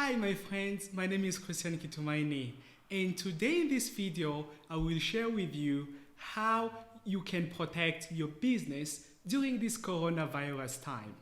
Hi my friends, my name is Christian Kitumaini, and today in this video I will share with you how you can protect your business during this coronavirus time.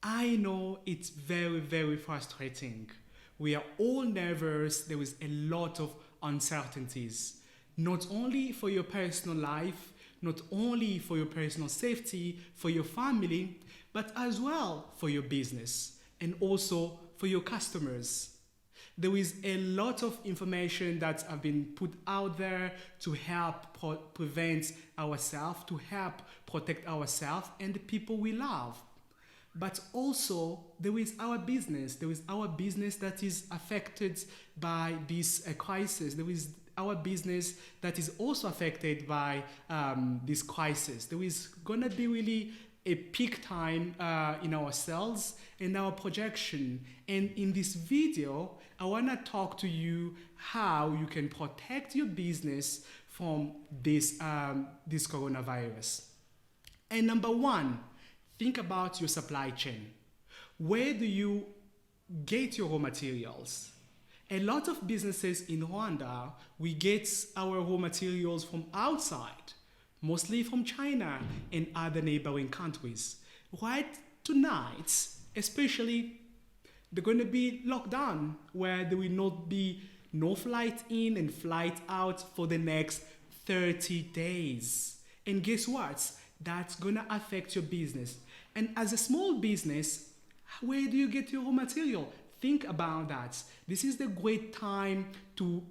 I know it's very frustrating. We are all nervous, there is a lot of uncertainties, not only for your personal life, not only for your personal safety, for your family, but as well for your business and also for your customers. There is a lot of information that have been put out there to help prevent ourselves, to help protect ourselves and the people we love. But also, there is our business. There is our business that is affected by this crisis. There is our business that is also affected by this crisis. There is gonna be really a peak time in our sales and our projection. And in this video, I wanna talk to you how you can protect your business from this coronavirus. And number one, think about your supply chain. Where do you get your raw materials? A lot of businesses in Rwanda, we get our raw materials from outside, mostly from China and other neighboring countries. Right tonight, especially, they're going to be locked down, where there will not be no flight in and flight out for the next 30 days. And guess what? That's going to affect your business. And as a small business, where do you get your raw material? Think about that. This is the great time to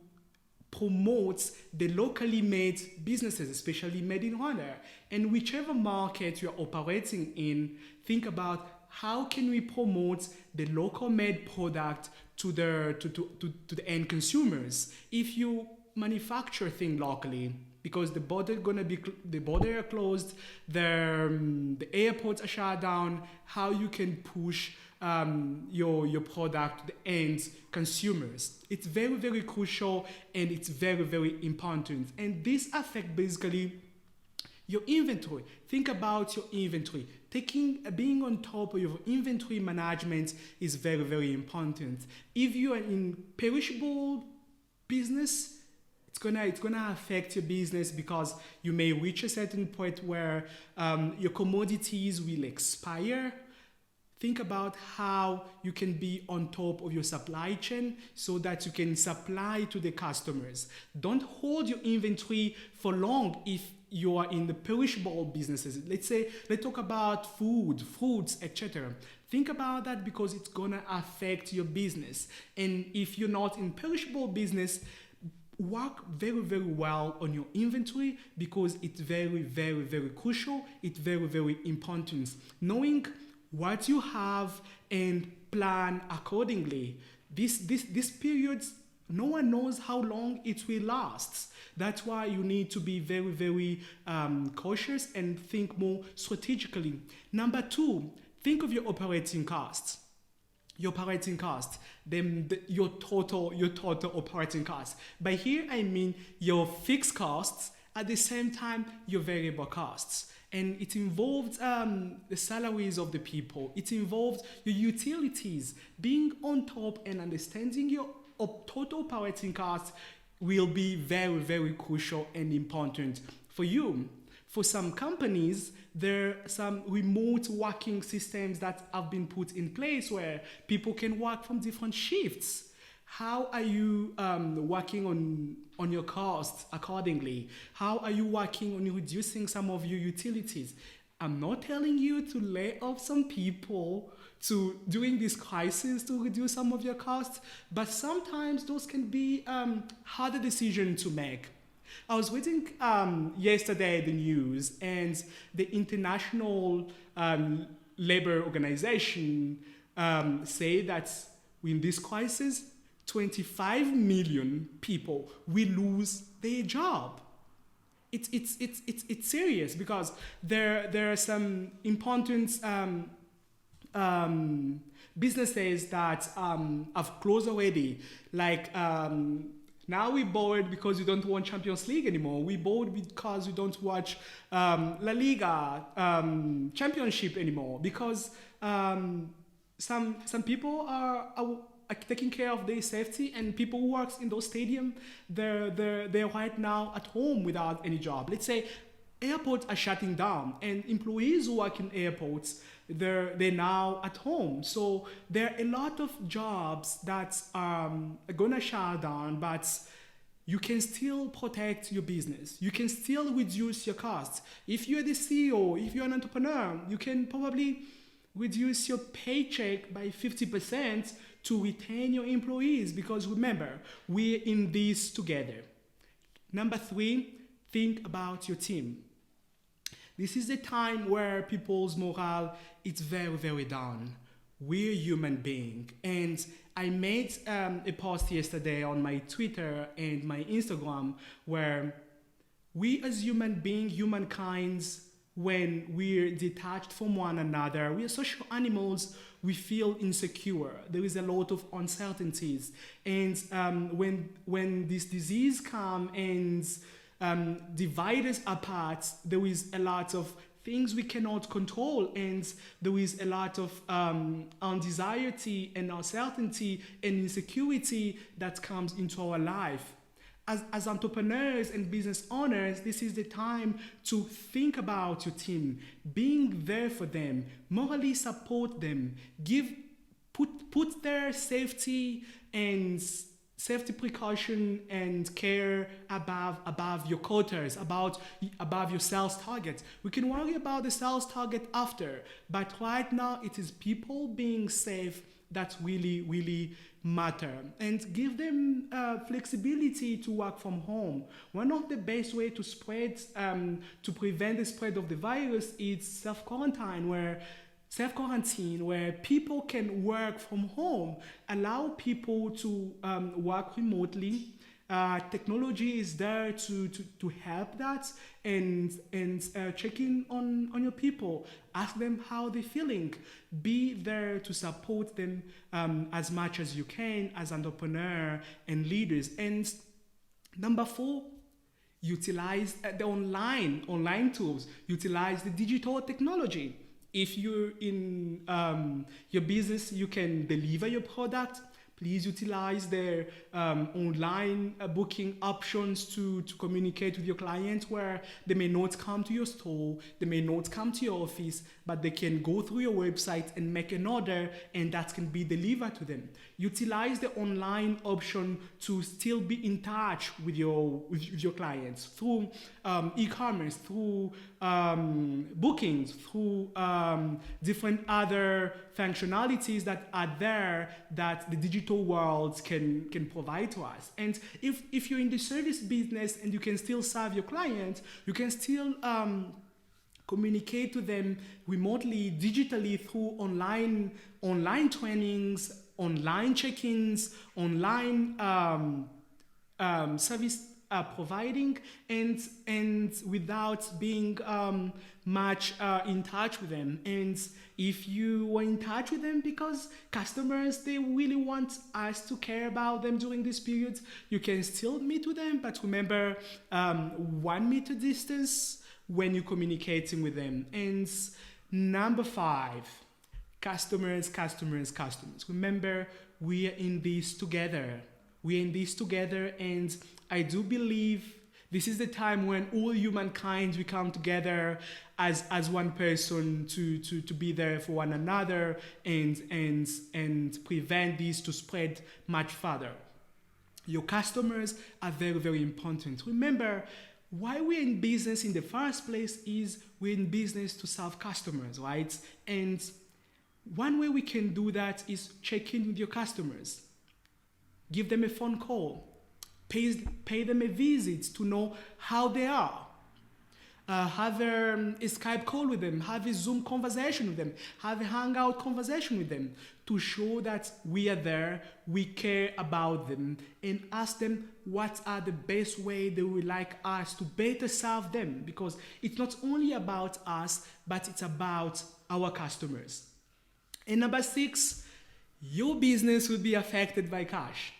promote the locally made businesses, especially made in Rwanda. And whichever market you're operating in, think about how can we promote the local made product to the end consumers. If you manufacture things locally, because the border are closed, the airports are shut down, how you can push your product to the end consumers. It's very crucial and it's very important. And this affects basically your inventory. Think about your inventory. Being on top of your inventory management is very important. If you are in perishable business, it's gonna affect your business because you may reach a certain point where your commodities will expire. Think about how you can be on top of your supply chain so that you can supply to the customers. Don't hold your inventory for long if you are in the perishable businesses. Let's talk about food, fruits, etc. Think about that because it's gonna affect your business. And if you're not in perishable business, work very well on your inventory because it's very crucial. It's very important. Knowing what you have and plan accordingly. This period, no one knows how long it will last. That's why you need to be very cautious and think more strategically. Number two, think of your operating costs. Your operating costs, your total operating costs. By here I mean your fixed costs at the same time your variable costs. And it involves the salaries of the people. It involves your utilities. Being on top and understanding your total operating costs will be very crucial and important for you. For some companies, there are some remote working systems that have been put in place where people can work from different shifts. How are you working on your costs accordingly? How are you working on reducing some of your utilities? I'm not telling you to lay off some people during this crisis to reduce some of your costs, but sometimes those can be harder decisions to make. I was reading yesterday the news, and the International Labor Organization say that in this crisis, 25 million people will lose their job. It's serious because there are some important businesses that have closed already, like. Now we bored because we don't want Champions League anymore. We bored because we don't watch La Liga Championship anymore because some people taking care of their safety, and people who works in those stadium, they're right now at home without any job. Let's say airports are shutting down, and employees who work in airports, they're now at home. So there are a lot of jobs that are gonna shut down, but you can still protect your business. You can still reduce your costs. If you're the CEO, if you're an entrepreneur, you can probably reduce your paycheck by 50% to retain your employees, because remember, we're in this together. Number 3, think about your team. This is a time where people's morale is very, very down. We're human beings. And I made a post yesterday on my Twitter and my Instagram where we as human beings, humankind, when we're detached from one another, we are social animals, we feel insecure. There is a lot of uncertainties. And when this disease comes and divide us apart, there is a lot of things we cannot control, and there is a lot of anxiety and uncertainty and insecurity that comes into our life. As entrepreneurs and business owners, this is the time to think about your team, being there for them, morally support them, put their safety and safety precaution and care above your quotas, above your sales targets. We can worry about the sales target after, but right now it is people being safe that really, really matter, and give them flexibility to work from home. One of the best way to to prevent the spread of the virus is self-quarantine, where people can work from home, allow people to work remotely. Technology is there to help that, and check in on your people, ask them how they're feeling, be there to support them as much as you can as entrepreneur and leaders. And number 4, utilize the online tools, utilize the digital technology. If you're in your business, you can deliver your product. Please utilize their online booking options to communicate with your clients, where they may not come to your store, they may not come to your office, but they can go through your website and make an order, and that can be delivered to them. Utilize the online option to still be in touch with your clients through e-commerce, through bookings, through different other functionalities that are there that the digital world can provide to us. And if you're in the service business and you can still serve your clients, you can still communicate to them remotely, digitally, through online trainings, online check-ins, online service providing, and without being much in touch with them. And if you were in touch with them because customers, they really want us to care about them during this period, you can still meet with them, but remember 1 meter distance when you're communicating with them. And number 5, customers. Remember, we are in this together. And I do believe this is the time when all humankind, we come together as one person to be there for one another and prevent this to spread much further. Your customers are very, very important. Remember, why we're in business in the first place is we're in business to serve customers, right? And one way we can do that is check in with your customers. Give them a phone call. Pay them a visit to know how they are. Have a Skype call with them. Have a Zoom conversation with them. Have a Hangout conversation with them to show that we are there, we care about them, and ask them what are the best way they would like us to better serve them, because it's not only about us, but it's about our customers. And number 6, your business will be affected by cash.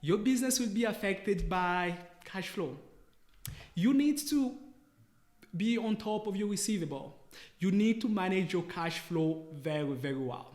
Your business will be affected by cash flow. You need to be on top of your receivable. You need to manage your cash flow very, very well.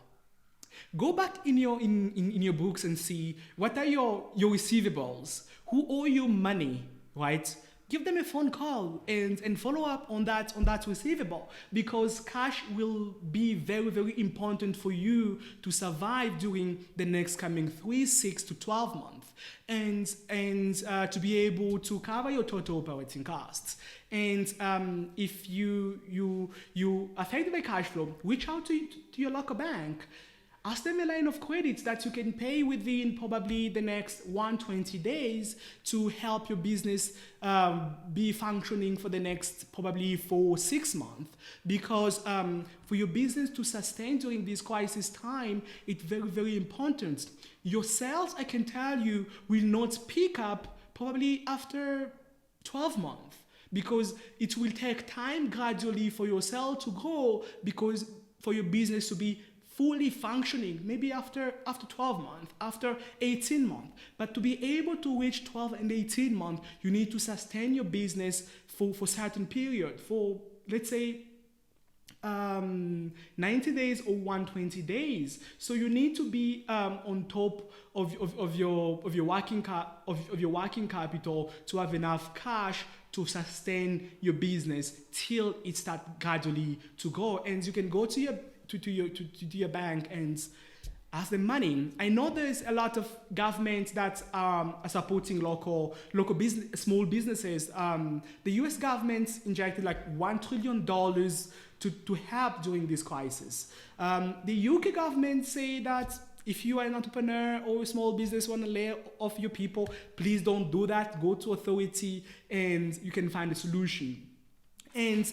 Go back in your books and see what are your receivables, who owe you money, right? Give them a phone call and follow up on that receivable, because cash will be very, very important for you to survive during the next coming 3, 6 to 12 months, and to be able to cover your total operating costs. And if you affected by cash flow, reach out to your local bank. Ask them a line of credit that you can pay within probably the next 120 days to help your business be functioning for the next probably 4 or 6 months. Because for your business to sustain during this crisis time, it's very, very important. Your sales, I can tell you, will not pick up probably after 12 months, because it will take time gradually for your sales to grow, because for your business to be fully functioning, maybe after 12 months, after 18 months. But to be able to reach 12 and 18 months, you need to sustain your business for certain period, for let's say 90 days or 120 days. So you need to be on top of your working capital to have enough cash to sustain your business till it starts gradually to grow. And you can go to your bank and ask them money. I know there's a lot of governments that are supporting local business, small businesses. The US government injected like $1 trillion to help during this crisis. The UK government say that if you are an entrepreneur or a small business want to lay off your people, please don't do that. Go to authority and you can find a solution. And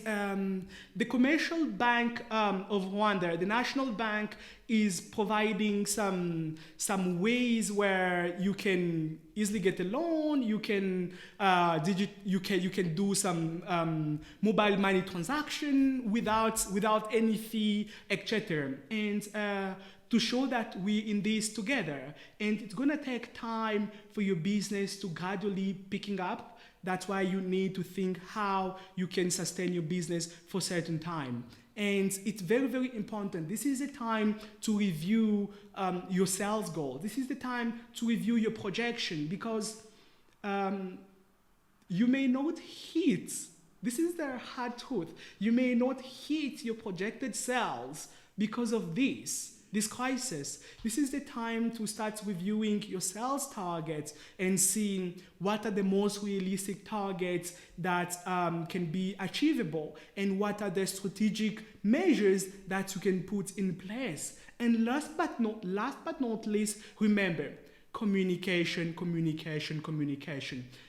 the Commercial Bank of Rwanda, the National Bank, is providing some ways where you can easily get a loan. You can do some mobile money transaction without any fee, etc. And to show that we're in this together, and it's gonna take time for your business to gradually picking up. That's why you need to think how you can sustain your business for a certain time. And it's very, very important. This is a time to review your sales goal. This is the time to review your projection, because you may not hit, this is the hard truth, you may not hit your projected sales because of this crisis. This is the time to start reviewing your sales targets and seeing what are the most realistic targets that can be achievable, and what are the strategic measures that you can put in place. And last but not least, remember, communication.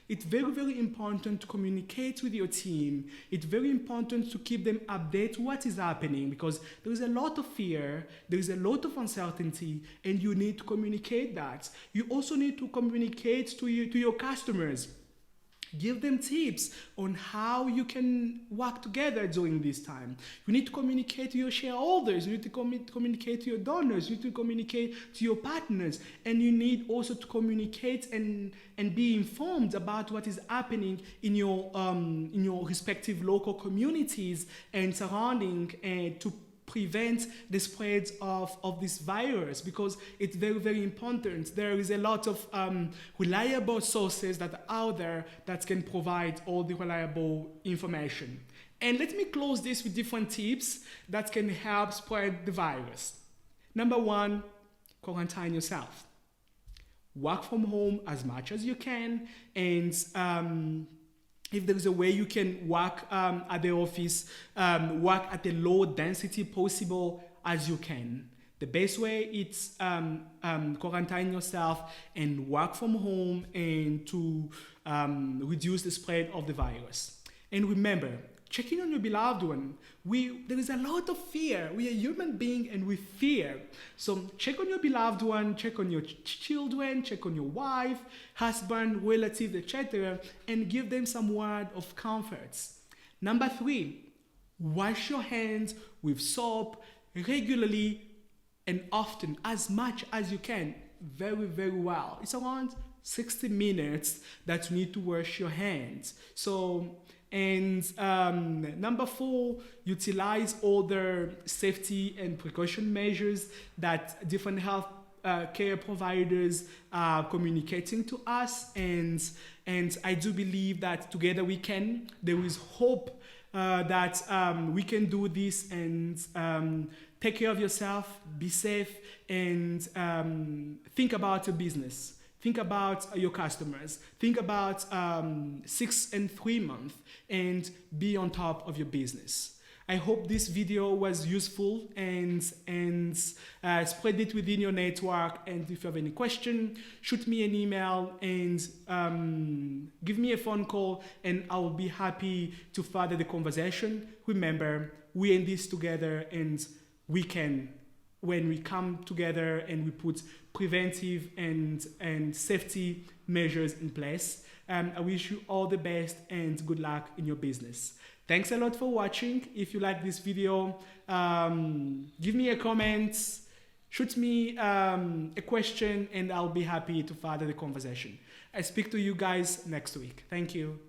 It's very, very important to communicate with your team. It's very important to keep them updated what is happening, because there is a lot of fear, there is a lot of uncertainty, and you need to communicate that. You also need to communicate to your customers. Give them tips on how you can work together during this time. You need to communicate to your shareholders. You need to communicate to your donors. You need to communicate to your partners. And you need also to communicate and be informed about what is happening in your respective local communities and surrounding, and to prevent the spread of this virus, because it's very, very important. There is a lot of reliable sources that are out there that can provide all the reliable information. And let me close this with different tips that can help spread the virus. Number 1, quarantine yourself. Work from home as much as you can, and if there is a way you can work at the office, work at the low density possible as you can. The best way is quarantine yourself and work from home, and to reduce the spread of the virus. And remember, checking on your beloved one. There is a lot of fear. We are human beings and we fear. So check on your beloved one, check on your children, check on your wife, husband, relative, etc., and give them some word of comfort. Number 3, wash your hands with soap regularly and often, as much as you can, very, very well. It's around 60 minutes that you need to wash your hands. So And number 4, utilize all the safety and precaution measures that different health care providers are communicating to us, and I do believe that together we can. There is hope that we can do this, and take care of yourself, be safe, and think about your business. Think about your customers. Think about 6 and 3 months, and be on top of your business. I hope this video was useful, and spread it within your network. And if you have any question, shoot me an email and give me a phone call, and I will be happy to further the conversation. Remember, we're in this together, and we can, when we come together and we put preventive and safety measures in place. I wish you all the best and good luck in your business. Thanks a lot for watching. If you like this video, give me a comment, shoot me a question, and I'll be happy to further the conversation. I speak to you guys next week. Thank you.